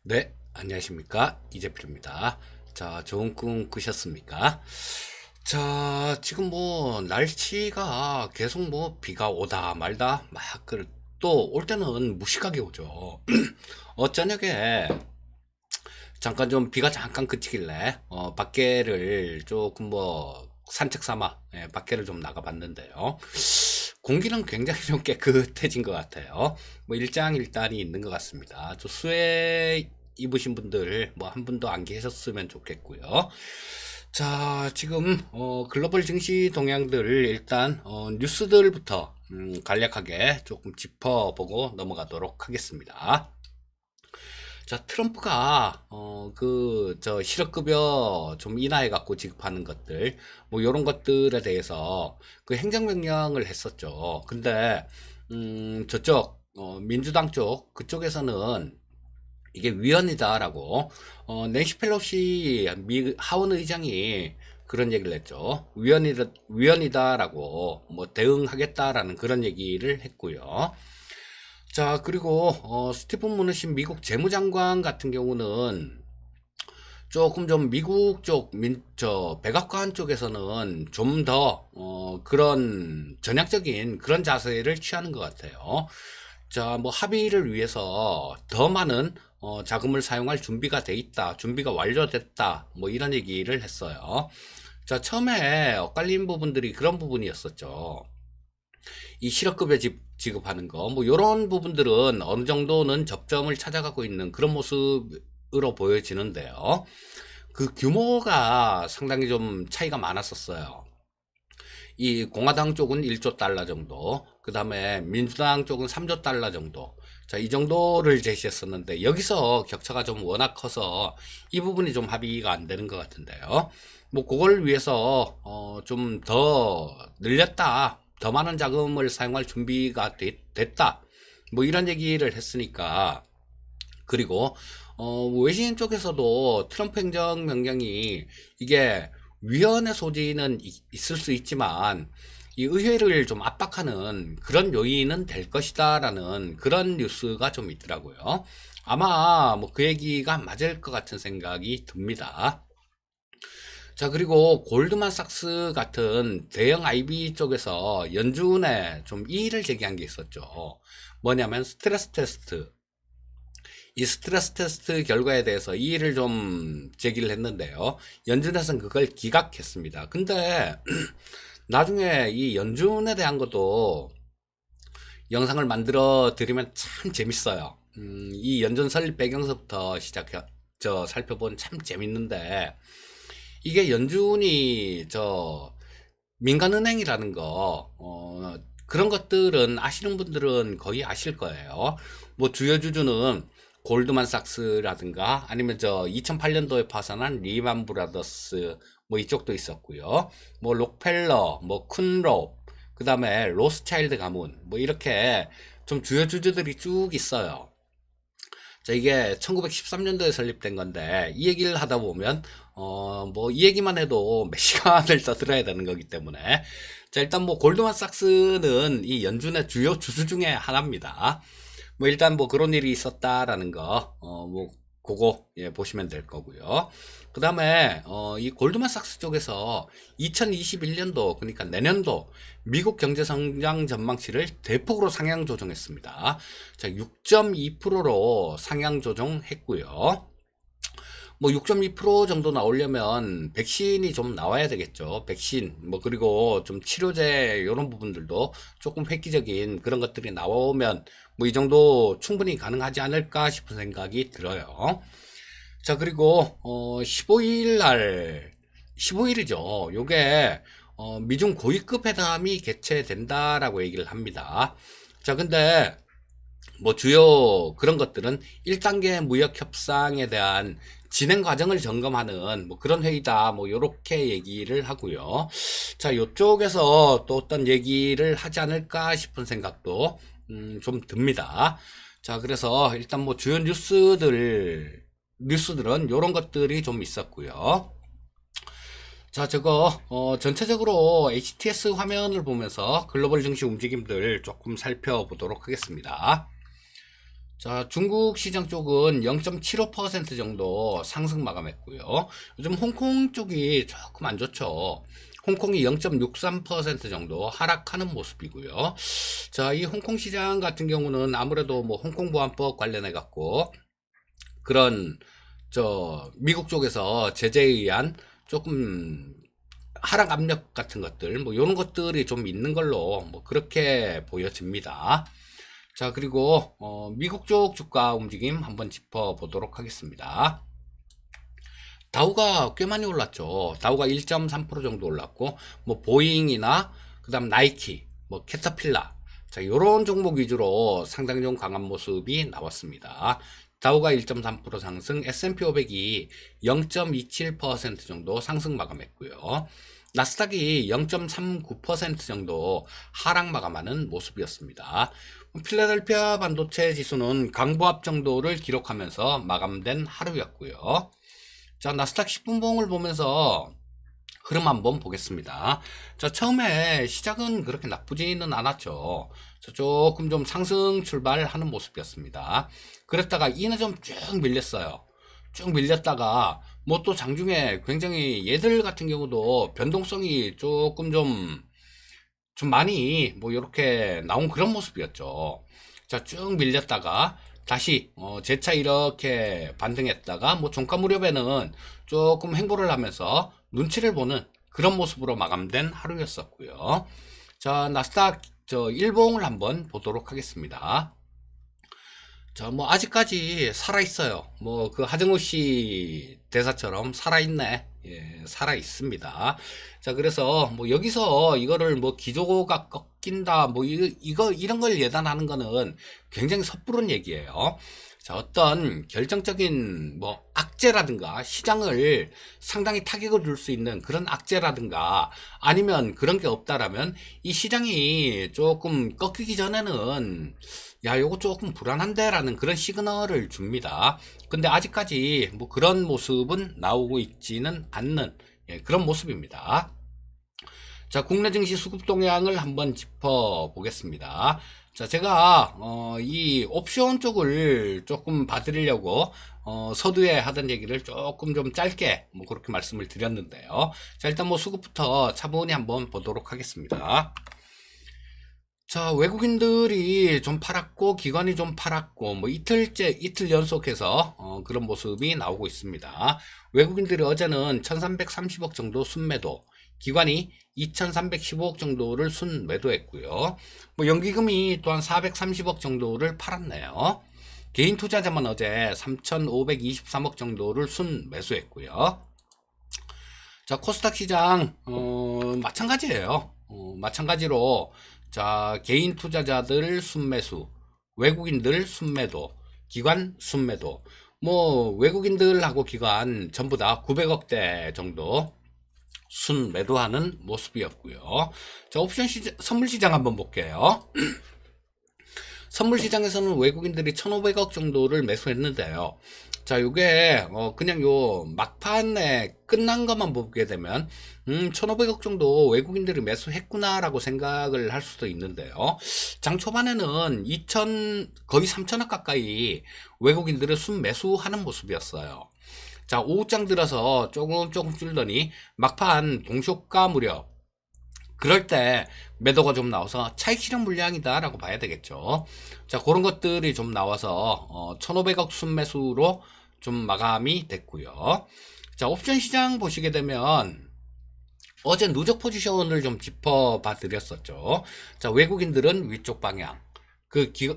네, 안녕하십니까. 이재필입니다. 자, 좋은 꿈 꾸셨습니까? 자, 지금 뭐, 날씨가 계속 뭐, 비가 오다 말다, 막, 또, 올 때는 무식하게 오죠. 저녁에, 잠깐 좀 비가 잠깐 그치길래, 밖에를 조금 뭐, 산책 삼아, 밖에를 좀 나가봤는데요. 공기는 굉장히 좀 깨끗해진 것 같아요. 뭐 일장일단이 있는 것 같습니다. 저 수해 입으신 분들 뭐 한 분도 안 계셨으면 좋겠고요. 자, 지금 글로벌 증시 동향들을 일단 뉴스들부터 간략하게 조금 짚어보고 넘어가도록 하겠습니다. 자, 트럼프가 그 저 실업급여 좀 인하해 갖고 지급하는 것들 뭐 요런 것들에 대해서 그 행정명령을 했었죠. 근데 저쪽 민주당 쪽 그쪽에서는 이게 위헌이다라고 낸시 펠로시 하원 의장이 그런 얘기를 했죠. 위헌이다라고 뭐 대응하겠다라는 그런 얘기를 했고요. 자, 그리고 스티븐 무누신 미국 재무장관 같은 경우는 조금 좀 미국 쪽 백악관 쪽에서는 좀 더 그런 전향적인 그런 자세를 취하는 것 같아요. 자, 뭐 합의를 위해서 더 많은 자금을 사용할 준비가 돼 있다, 준비가 완료됐다, 뭐 이런 얘기를 했어요. 자, 처음에 엇갈린 부분들이 그런 부분이었었죠. 이 실업급여 지급하는 거, 뭐, 요런 부분들은 어느 정도는 접점을 찾아가고 있는 그런 모습으로 보여지는데요. 그 규모가 상당히 좀 차이가 많았었어요. 이 공화당 쪽은 1조 달러 정도, 그 다음에 민주당 쪽은 3조 달러 정도. 자, 이 정도를 제시했었는데, 여기서 격차가 좀 워낙 커서 이 부분이 좀 합의가 안 되는 것 같은데요. 뭐, 그걸 위해서, 좀 더 늘렸다. 더 많은 자금을 사용할 준비가 됐다. 뭐, 이런 얘기를 했으니까, 그리고 외신 쪽에서도 트럼프 행정명령이 이게 위헌의 소지는 있을 수 있지만 이 의회를 좀 압박하는 그런 요인은 될 것이다라는 그런 뉴스가 좀 있더라고요. 아마 뭐 그 얘기가 맞을 것 같은 생각이 듭니다. 자, 그리고 골드만삭스 같은 대형 IB 쪽에서 연준에 좀 이의를 제기한 게 있었죠. 뭐냐면 스트레스 테스트. 이 스트레스 테스트 결과에 대해서 이의를 좀 제기를 했는데요. 연준에서는 그걸 기각했습니다. 근데 나중에 이 연준에 대한 것도 영상을 만들어 드리면 참 재밌어요. 이 연준 설립 배경서부터 살펴본 참 재밌는데 이게 연준이 민간은행이라는 거 그런 것들은 아시는 분들은 거의 아실 거예요. 뭐 주요 주주는 골드만삭스라든가 아니면 2008년도에 파산한 리만 브라더스 뭐 이쪽도 있었고요. 뭐 록펠러, 뭐 쿤롭, 그 다음에 로스차일드 가문 뭐 이렇게 좀 주요 주주들이 쭉 있어요. 자, 이게 1913년도에 설립된 건데, 이 얘기를 하다 보면, 뭐, 이 얘기만 해도 몇 시간을 떠들어야 되는 거기 때문에. 자, 일단 뭐, 골드만삭스는 이 연준의 주요 주주 중에 하나입니다. 뭐, 일단 뭐, 그런 일이 있었다라는 거, 뭐, 그거, 예, 보시면 될 거고요. 그 다음에, 이 골드만삭스 쪽에서 2021년도, 그러니까 내년도, 미국 경제 성장 전망치를 대폭으로 상향 조정했습니다. 자, 6.2%로 상향 조정했고요. 뭐 6.2% 정도 나오려면 백신이 좀 나와야 되겠죠. 백신, 뭐 그리고 좀 치료제 이런 부분들도 조금 획기적인 그런 것들이 나오면 뭐 이 정도 충분히 가능하지 않을까 싶은 생각이 들어요. 자, 그리고 15일 날 15일이죠. 요게 미중 고위급 회담이 개최된다라고 얘기를 합니다. 자, 근데 뭐 주요 그런 것들은 1단계 무역 협상에 대한 진행 과정을 점검하는 뭐 그런 회의다. 뭐 요렇게 얘기를 하고요. 자, 요쪽에서 또 어떤 얘기를 하지 않을까 싶은 생각도 좀 듭니다. 자, 그래서 일단 뭐 주요 뉴스들은 요런 것들이 좀 있었고요. 자, 전체적으로 HTS 화면을 보면서 글로벌 증시 움직임들 조금 살펴보도록 하겠습니다. 자, 중국 시장 쪽은 0.75% 정도 상승 마감했고요. 요즘 홍콩 쪽이 조금 안 좋죠. 홍콩이 0.63% 정도 하락하는 모습이고요. 자, 이 홍콩 시장 같은 경우는 아무래도 뭐 홍콩 보안법 관련해 갖고 그런 미국 쪽에서 제재에 의한 조금 하락 압력 같은 것들 뭐 이런 것들이 좀 있는 걸로 뭐 그렇게 보여집니다. 자, 그리고 미국 쪽 주가 움직임 한번 짚어보도록 하겠습니다. 다우가 꽤 많이 올랐죠. 다우가 1.3% 정도 올랐고 뭐 보잉이나 그다음 나이키, 뭐 캐터필라, 자, 요런 종목 위주로 상당히 좀 강한 모습이 나왔습니다. 다우가 1.3% 상승, S&P 500이 0.27% 정도 상승 마감했고요. 나스닥이 0.39% 정도 하락 마감하는 모습이었습니다. 필라델피아 반도체 지수는 강보합 정도를 기록하면서 마감된 하루였고요. 자, 나스닥 10분봉을 보면서 흐름 한번 보겠습니다. 자, 처음에 시작은 그렇게 나쁘지는 않았죠. 조금 좀 상승 출발하는 모습이었습니다. 그랬다가 이는 좀 쭉 밀렸어요. 쭉 밀렸다가 뭐 또 장중에 굉장히 얘들 같은 경우도 변동성이 조금 좀 많이 뭐 이렇게 나온 그런 모습이었죠. 자, 쭉 밀렸다가 다시 재차 이렇게 반등했다가 뭐 종가 무렵에는 조금 횡보를 하면서 눈치를 보는 그런 모습으로 마감된 하루였었고요. 자, 나스닥 일봉을 한번 보도록 하겠습니다. 자, 뭐 아직까지 살아 있어요. 뭐 그 하정우 씨 대사처럼 살아 있네. 예, 살아 있습니다. 자, 그래서 뭐 여기서 이거를 뭐 기조가 꺾인다, 뭐 이런 걸 예단하는 거는 굉장히 섣부른 얘기예요. 자, 어떤 결정적인 뭐 악재라든가 시장을 상당히 타격을 줄 수 있는 그런 악재라든가 아니면 그런 게 없다라면 이 시장이 조금 꺾이기 전에는 야, 요거 조금 불안한데 라는 그런 시그널을 줍니다. 근데 아직까지 뭐 그런 모습은 나오고 있지는 않는 그런 모습입니다. 자, 국내 증시 수급 동향을 한번 짚어 보겠습니다. 자, 제가 이 옵션 쪽을 조금 봐드리려고 서두에 하던 얘기를 조금 좀 짧게 뭐 그렇게 말씀을 드렸는데요. 자, 일단 뭐 수급부터 차분히 한번 보도록 하겠습니다. 자, 외국인들이 좀 팔았고 기관이 좀 팔았고 뭐 이틀 연속해서 그런 모습이 나오고 있습니다. 외국인들이 어제는 1330억 정도 순매도, 기관이 2315억 정도를 순매도했고요. 뭐 연기금이 또한 430억 정도를 팔았네요. 개인 투자자만 어제 3523억 정도를 순매수했고요. 자, 코스닥 시장 마찬가지예요. 마찬가지로 자, 개인 투자자들 순매수, 외국인들 순매도, 기관 순매도. 뭐 외국인들하고 기관 전부 다 900억대 정도 순매도하는 모습이었고요. 자, 옵션 시장, 선물 시장 한번 볼게요. 선물 시장에서는 외국인들이 1,500억 정도를 매수했는데요. 자, 요게 그냥 요 막판에 끝난 것만 보게 되면 1,500억 정도 외국인들이 매수했구나라고 생각을 할 수도 있는데요. 장 초반에는 거의 3,000억 가까이 외국인들을 순매수하는 모습이었어요. 자, 오후장 들어서 조금 줄더니 막판 동시효과 무렵 그럴 때 매도가 좀 나와서 차익 실현 물량이다 라고 봐야 되겠죠. 자, 그런 것들이 좀 나와서 1,500억 순매수로 좀 마감이 됐고요. 자, 옵션 시장 보시게 되면 어제 누적 포지션을 좀 짚어봐 드렸었죠. 자, 외국인들은 위쪽 방향,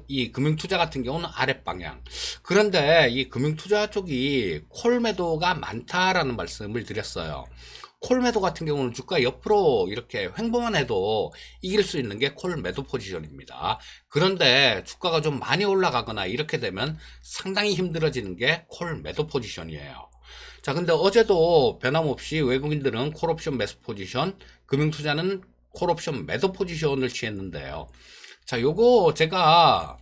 이 금융투자 같은 경우는 아랫 방향. 그런데 이 금융투자 쪽이 콜 매도가 많다라는 말씀을 드렸어요. 콜 매도 같은 경우는 주가 옆으로 이렇게 횡보만 해도 이길 수 있는 게 콜 매도 포지션입니다. 그런데 주가가 좀 많이 올라가거나 이렇게 되면 상당히 힘들어지는 게 콜 매도 포지션이에요. 자, 근데 어제도 변함없이 외국인들은 콜옵션 매수 포지션, 금융투자는 콜옵션 매도 포지션을 취했는데요. 자, 요거 제가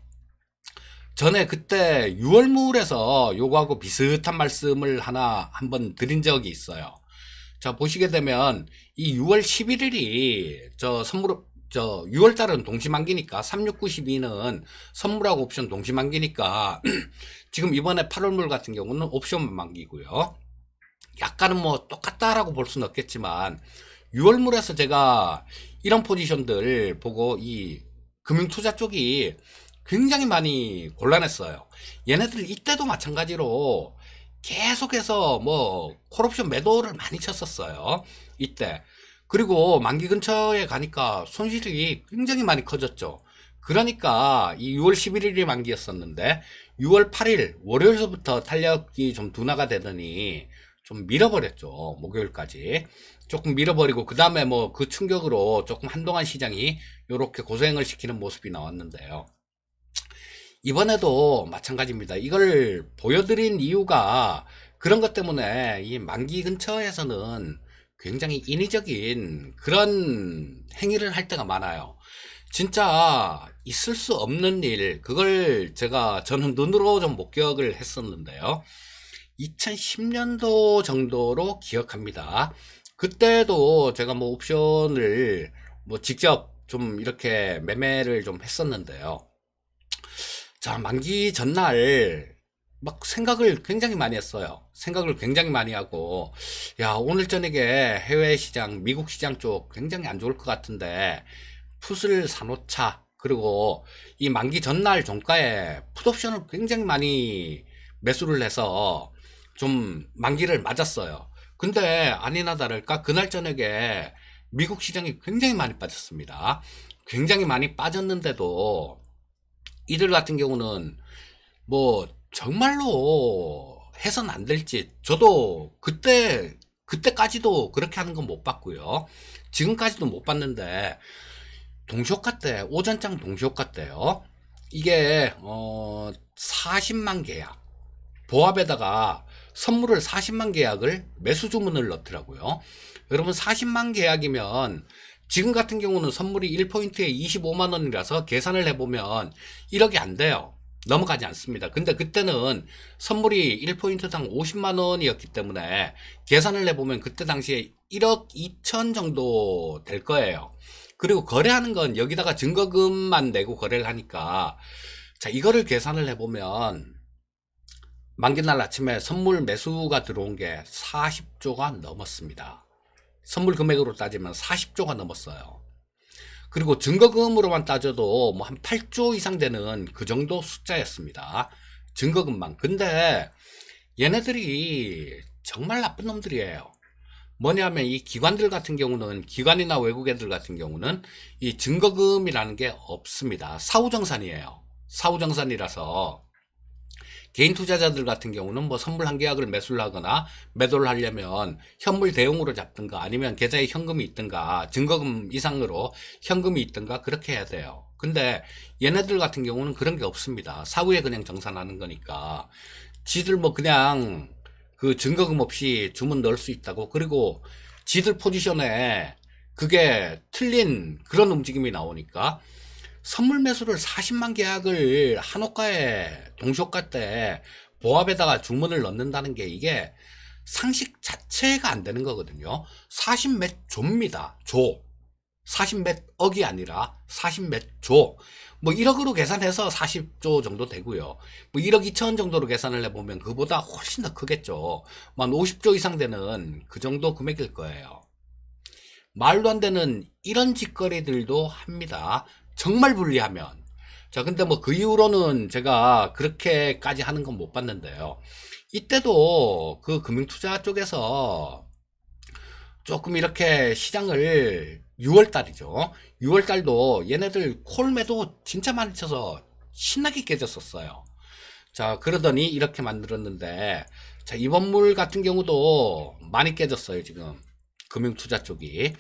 전에 그때 6월물에서 요거하고 비슷한 말씀을 하나 한번 드린 적이 있어요. 자, 보시게 되면 이 6월 11일이 저 6월달은 동시만기니까 3692는 선물하고 옵션 동시만기니까 지금 이번에 8월물 같은 경우는 옵션 만기고요. 약간은 뭐 똑같다라고 볼 수는 없겠지만 6월물에서 제가 이런 포지션들 보고 이 금융투자 쪽이 굉장히 많이 곤란했어요. 얘네들 이때도 마찬가지로 계속해서 뭐 콜옵션 매도를 많이 쳤었어요. 이때. 그리고 만기 근처에 가니까 손실이 굉장히 많이 커졌죠. 그러니까 이 6월 11일이 만기였었는데 6월 8일 월요일서부터 탄력이 좀 둔화가 되더니 좀 밀어버렸죠. 목요일까지. 조금 밀어버리고 그 다음에 뭐 그 충격으로 조금 한동안 시장이 이렇게 고생을 시키는 모습이 나왔는데요. 이번에도 마찬가지입니다. 이걸 보여드린 이유가 그런 것 때문에 이 만기 근처에서는 굉장히 인위적인 그런 행위를 할 때가 많아요. 진짜 있을 수 없는 일, 그걸 저는 눈으로 좀 목격을 했었는데요. 2010년도 정도로 기억합니다. 그때도 제가 뭐 옵션을 뭐 직접 좀 이렇게 매매를 좀 했었는데요. 자, 만기 전날 막 생각을 굉장히 많이 했어요. 생각을 굉장히 많이 하고, 야, 오늘 저녁에 해외 시장, 미국 시장 쪽 굉장히 안 좋을 것 같은데, 풋을 사놓자. 그리고 이 만기 전날 종가에 풋옵션을 굉장히 많이 매수를 해서 좀 만기를 맞았어요. 근데 아니나 다를까 그날 저녁에 미국 시장이 굉장히 많이 빠졌습니다. 굉장히 많이 빠졌는데도 이들 같은 경우는 뭐 정말로 해선 안 될지 저도 그때까지도 그렇게 하는 건 못 봤고요. 지금까지도 못 봤는데 동시효과 때 오전장 동시효과 때요. 이게 40만 계약 보합에다가 선물을 40만 계약을 매수 주문을 넣더라고요. 여러분 40만 계약이면 지금 같은 경우는 선물이 1포인트에 25만 원이라서 계산을 해보면 1억이 안 돼요. 넘어가지 않습니다. 근데 그때는 선물이 1포인트당 50만 원이었기 때문에 계산을 해보면 그때 당시에 1억 2천 정도 될 거예요. 그리고 거래하는 건 여기다가 증거금만 내고 거래를 하니까 자, 이거를 계산을 해보면 만기날 아침에 선물 매수가 들어온 게 40조가 넘었습니다. 선물 금액으로 따지면 40조가 넘었어요. 그리고 증거금으로만 따져도 뭐 한 8조 이상 되는 그 정도 숫자였습니다. 증거금만. 근데 얘네들이 정말 나쁜 놈들이에요. 뭐냐면 이 기관들 같은 경우는 기관이나 외국 애들 같은 경우는 이 증거금이라는 게 없습니다. 사후정산이에요. 사후정산이라서 개인 투자자들 같은 경우는 뭐 선물 한 계약을 매수를 하거나 매도를 하려면 현물 대용으로 잡든가 아니면 계좌에 현금이 있든가 증거금 이상으로 현금이 있든가 그렇게 해야 돼요. 근데 얘네들 같은 경우는 그런 게 없습니다. 사후에 그냥 정산하는 거니까 지들 뭐 그냥 그 증거금 없이 주문 넣을 수 있다고. 그리고 지들 포지션에 그게 틀린 그런 움직임이 나오니까 선물 매수를 40만 계약을 한호가에 동시호가 때 보합에다가 주문을 넣는다는 게 이게 상식 자체가 안 되는 거거든요. 40 몇 조입니다. 조. 40 몇 억이 아니라 40 몇 조. 뭐 1억으로 계산해서 40조 정도 되고요. 뭐 1억 2천 정도로 계산을 해보면 그보다 훨씬 더 크겠죠. 한 50조 이상 되는 그 정도 금액일 거예요. 말도 안 되는 이런 짓거리들도 합니다. 정말 불리하면. 자, 근데 뭐 그 이후로는 제가 그렇게까지 하는 건 못 봤는데요. 이때도 그 금융투자 쪽에서 조금 이렇게 시장을 6월달이죠. 6월달도 얘네들 콜매도 진짜 많이 쳐서 신나게 깨졌었어요. 자, 그러더니 이렇게 만들었는데, 자, 이번물 같은 경우도 많이 깨졌어요, 지금. 금융투자 쪽이.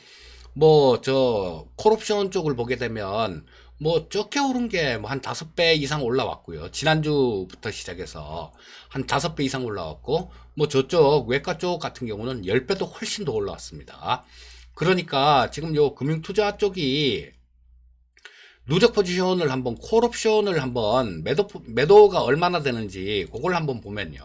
뭐, 콜옵션 쪽을 보게 되면, 뭐, 적게 오른 게 뭐 한 5배 이상 올라왔고요. 지난주부터 시작해서 한 5배 이상 올라왔고, 뭐 저쪽 외과 쪽 같은 경우는 10배도 훨씬 더 올라왔습니다. 그러니까 지금 요 금융투자 쪽이 누적 포지션을 한번 콜옵션을 한번 매도가 얼마나 되는지 그걸 한번 보면요.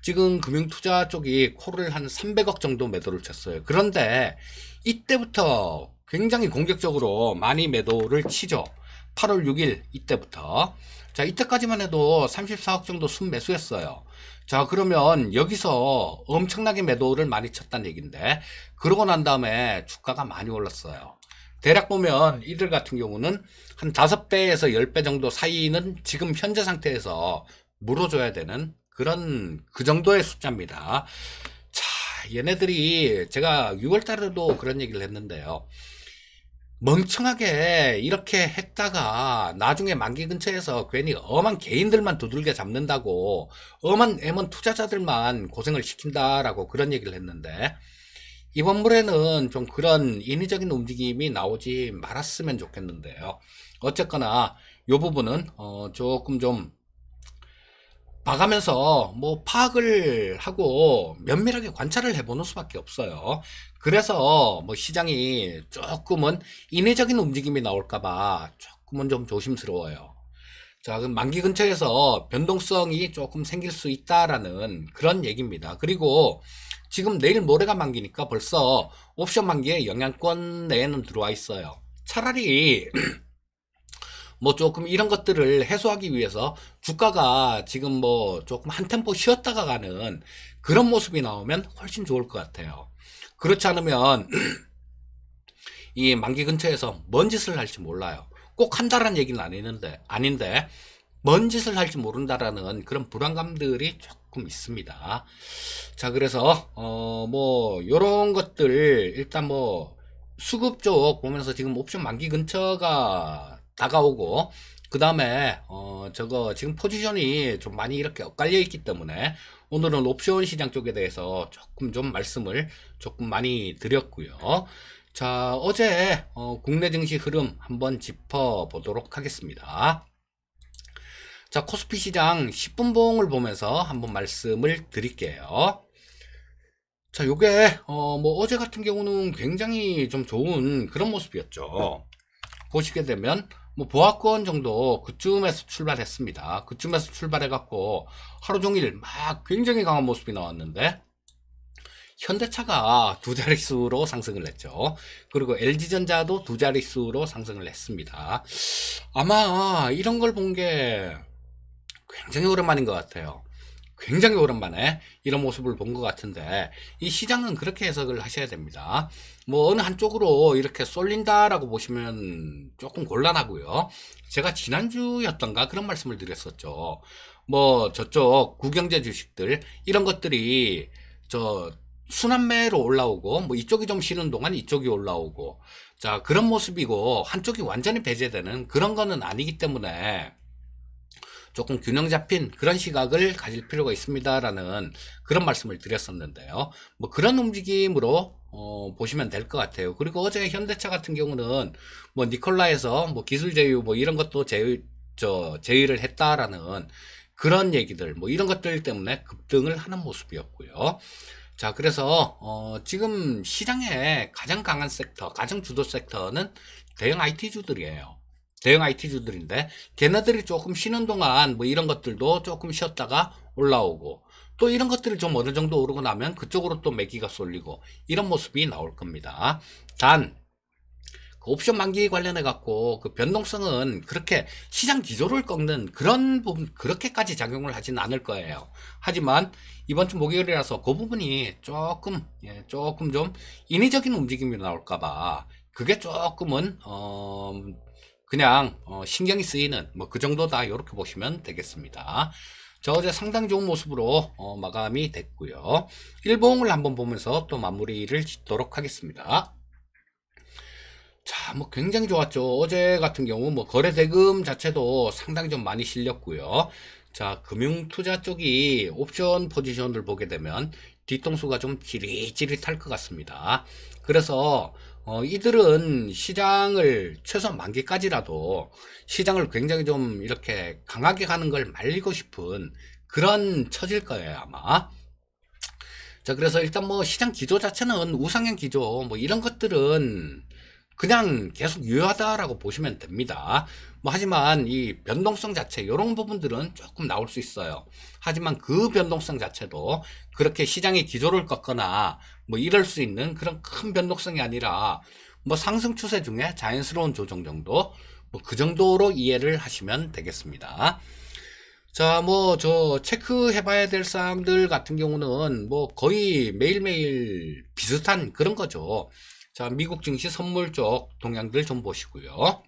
지금 금융투자 쪽이 콜을 한 300억 정도 매도를 쳤어요. 그런데 이때부터 굉장히 공격적으로 많이 매도를 치죠. 8월 6일 이때부터. 자, 이때까지만 해도 34억 정도 순매수했어요. 자, 그러면 여기서 엄청나게 매도를 많이 쳤다는 얘기인데, 그러고 난 다음에 주가가 많이 올랐어요. 대략 보면 이들 같은 경우는 한 5배에서 10배 정도 사이는 지금 현재 상태에서 물어줘야 되는 그런 그 정도의 숫자입니다. 자, 얘네들이 제가 6월 달에도 그런 얘기를 했는데요. 멍청하게 이렇게 했다가 나중에 만기 근처에서 괜히 엄한 개인들만 두들겨 잡는다고 엄한 애먼 투자자들만 고생을 시킨다라고 그런 얘기를 했는데, 이번 물에는 좀 그런 인위적인 움직임이 나오지 말았으면 좋겠는데요. 어쨌거나 이 부분은 조금 좀 봐가면서 뭐 파악을 하고 면밀하게 관찰을 해보는 수밖에 없어요. 그래서 뭐 시장이 조금은 인위적인 움직임이 나올까봐 조금은 좀 조심스러워요. 자, 그럼 만기 근처에서 변동성이 조금 생길 수 있다라는 그런 얘기입니다. 그리고 지금 내일 모레가 만기니까 벌써 옵션 만기에 영향권 내에는 들어와 있어요. 차라리 뭐 조금 이런 것들을 해소하기 위해서 주가가 지금 뭐 조금 한 템포 쉬었다가 가는 그런 모습이 나오면 훨씬 좋을 것 같아요. 그렇지 않으면 이 만기 근처에서 뭔 짓을 할지 몰라요. 꼭 한다라는 얘기는 아닌데 뭔 짓을 할지 모른다라는 그런 불안감들이 조금 있습니다. 자, 그래서 뭐 요런 것들 일단 뭐 수급 쪽 보면서 지금 옵션 만기 근처가 다가오고, 그 다음에 저거 지금 포지션이 좀 많이 이렇게 엇갈려 있기 때문에 오늘은 옵션 시장 쪽에 대해서 조금 좀 말씀을 조금 많이 드렸고요. 자, 어제 국내 증시 흐름 한번 짚어 보도록 하겠습니다. 자, 코스피 시장 10분 봉을 보면서 한번 말씀을 드릴게요. 자, 요게 뭐 어제 같은 경우는 굉장히 좀 좋은 그런 모습이었죠. 보시게 되면 뭐 보합권 정도 그쯤에서 출발했습니다. 그쯤에서 출발해 갖고 하루 종일 막 굉장히 강한 모습이 나왔는데, 현대차가 두 자릿수로 상승을 했죠. 그리고 LG전자도 두 자릿수로 상승을 했습니다. 아마 이런 걸 본 게 굉장히 오랜만인 것 같아요. 굉장히 오랜만에 이런 모습을 본 것 같은데, 이 시장은 그렇게 해석을 하셔야 됩니다. 뭐 어느 한쪽으로 이렇게 쏠린다라고 보시면 조금 곤란하고요. 제가 지난주였던가 그런 말씀을 드렸었죠. 뭐 저쪽 구경제 주식들 이런 것들이 저 순환매로 올라오고, 뭐 이쪽이 좀 쉬는 동안 이쪽이 올라오고, 자, 그런 모습이고 한쪽이 완전히 배제되는 그런 거는 아니기 때문에 조금 균형 잡힌 그런 시각을 가질 필요가 있습니다라는 그런 말씀을 드렸었는데요. 뭐 그런 움직임으로 보시면 될 것 같아요. 그리고 어제 현대차 같은 경우는 뭐 니콜라에서 뭐 기술 제휴 뭐 이런 것도 제의를 했다라는 그런 얘기들, 뭐 이런 것들 때문에 급등을 하는 모습이었고요. 자, 그래서 지금 시장의 가장 강한 섹터, 가장 주도 섹터는 대형 IT주들이에요. 대형 IT주들인데 걔네들이 조금 쉬는 동안 뭐 이런 것들도 조금 쉬었다가 올라오고, 또 이런 것들이 좀 어느 정도 오르고 나면 그쪽으로 또 매기가 쏠리고 이런 모습이 나올 겁니다. 단 그 옵션 만기 관련해 갖고 그 변동성은 그렇게 시장 기조를 꺾는 그런 부분 그렇게까지 작용을 하지는 않을 거예요. 하지만 이번 주 목요일이라서 그 부분이 조금 조금 좀 인위적인 움직임이 나올까봐 그게 조금은 그냥 신경이 쓰이는 뭐 그 정도다, 이렇게 보시면 되겠습니다. 자, 어제 상당히 좋은 모습으로 마감이 됐고요. 일봉을 한번 보면서 또 마무리를 짓도록 하겠습니다. 자, 뭐 굉장히 좋았죠. 어제 같은 경우 뭐 거래 대금 자체도 상당히 좀 많이 실렸고요. 자, 금융투자 쪽이 옵션 포지션을 보게 되면 뒤통수가 좀 찌릿찌릿할 것 같습니다. 그래서 이들은 시장을 최소 만기까지라도 시장을 굉장히 좀 이렇게 강하게 가는 걸 말리고 싶은 그런 처질 거예요, 아마. 자, 그래서 일단 뭐 시장 기조 자체는 우상향 기조 뭐 이런 것들은 그냥 계속 유효하다라고 보시면 됩니다. 뭐 하지만 이 변동성 자체 이런 부분들은 조금 나올 수 있어요. 하지만 그 변동성 자체도 그렇게 시장의 기조를 꺾거나 뭐 이럴 수 있는 그런 큰 변동성이 아니라 뭐 상승 추세 중에 자연스러운 조정 정도, 뭐 그 정도로 이해를 하시면 되겠습니다. 자, 뭐 저 체크해 봐야 될 사항들 같은 경우는 뭐 거의 매일매일 비슷한 그런 거죠. 자, 미국 증시 선물 쪽 동향들 좀 보시고요.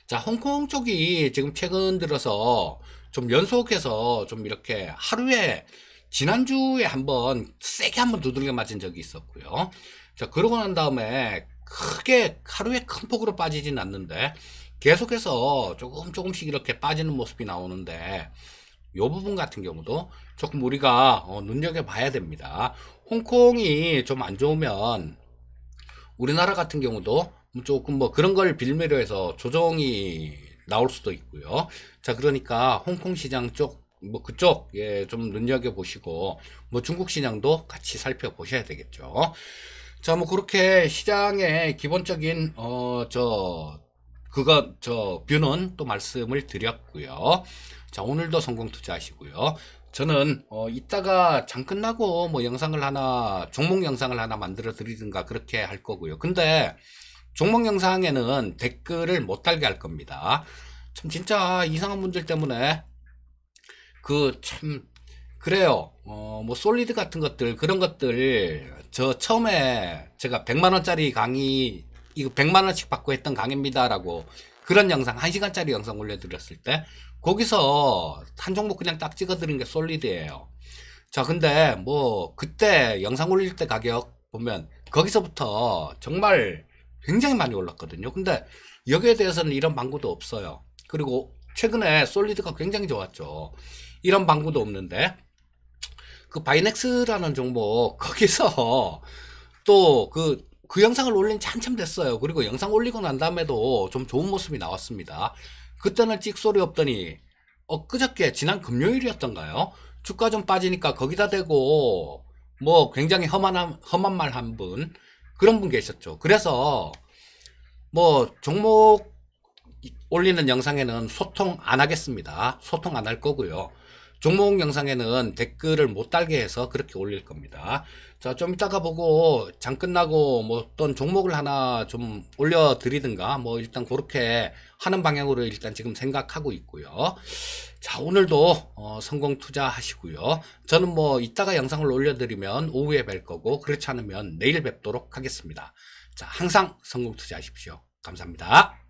자, 홍콩 쪽이 지금 최근 들어서 좀 연속해서 좀 이렇게 하루에, 지난주에 한번 세게 한번 두들겨 맞은 적이 있었고요. 자, 그러고 난 다음에 크게 하루에 큰 폭으로 빠지진 않는데 계속해서 조금씩 이렇게 빠지는 모습이 나오는데, 요 부분 같은 경우도 조금 우리가 눈여겨봐야 됩니다. 홍콩이 좀 안 좋으면 우리나라 같은 경우도 조금 뭐 그런 걸 빌미로 해서 조정이 나올 수도 있고요. 자, 그러니까 홍콩 시장 쪽, 뭐 그쪽, 예, 좀 눈여겨보시고, 뭐 중국 시장도 같이 살펴보셔야 되겠죠. 자, 뭐 그렇게 시장의 기본적인, 뷰는 또 말씀을 드렸고요. 자, 오늘도 성공 투자하시고요. 저는 이따가 장 끝나고 뭐 영상을 하나, 종목 영상을 하나 만들어 드리든가 그렇게 할 거고요. 근데 종목 영상에는 댓글을 못 달게 할 겁니다. 참 진짜 이상한 분들 때문에 참 그래요. 뭐 솔리드 같은 것들, 그런 것들, 저 처음에 제가 100만원짜리 강의, 이거 100만원씩 받고 했던 강의입니다라고 그런 영상, 1시간짜리 영상 올려드렸을 때 거기서 한 종목 그냥 딱 찍어드린 게 솔리드예요. 자, 근데 뭐 그때 영상 올릴 때 가격 보면 거기서부터 정말 굉장히 많이 올랐거든요. 근데 여기에 대해서는 이런 방구도 없어요. 그리고 최근에 솔리드가 굉장히 좋았죠. 이런 방구도 없는데 그 바이넥스라는 종목, 거기서 또 그 영상을 올린 지 한참 됐어요. 그리고 영상 올리고 난 다음에도 좀 좋은 모습이 나왔습니다. 그때는 찍소리 없더니 엊그저께 지난 금요일이었던가요? 주가 좀 빠지니까 거기다 대고 뭐 굉장히 험한 말 한 분, 그런 분 계셨죠. 그래서 뭐 종목 올리는 영상에는 소통 안 하겠습니다. 소통 안 할 거고요. 종목 영상에는 댓글을 못 달게 해서 그렇게 올릴 겁니다. 자, 좀 이따가 보고 장 끝나고 뭐 어떤 종목을 하나 좀 올려드리든가 뭐 일단 그렇게 하는 방향으로 일단 지금 생각하고 있고요. 자, 오늘도 성공 투자하시고요. 저는 뭐 이따가 영상을 올려드리면 오후에 뵐 거고, 그렇지 않으면 내일 뵙도록 하겠습니다. 자, 항상 성공 투자하십시오. 감사합니다.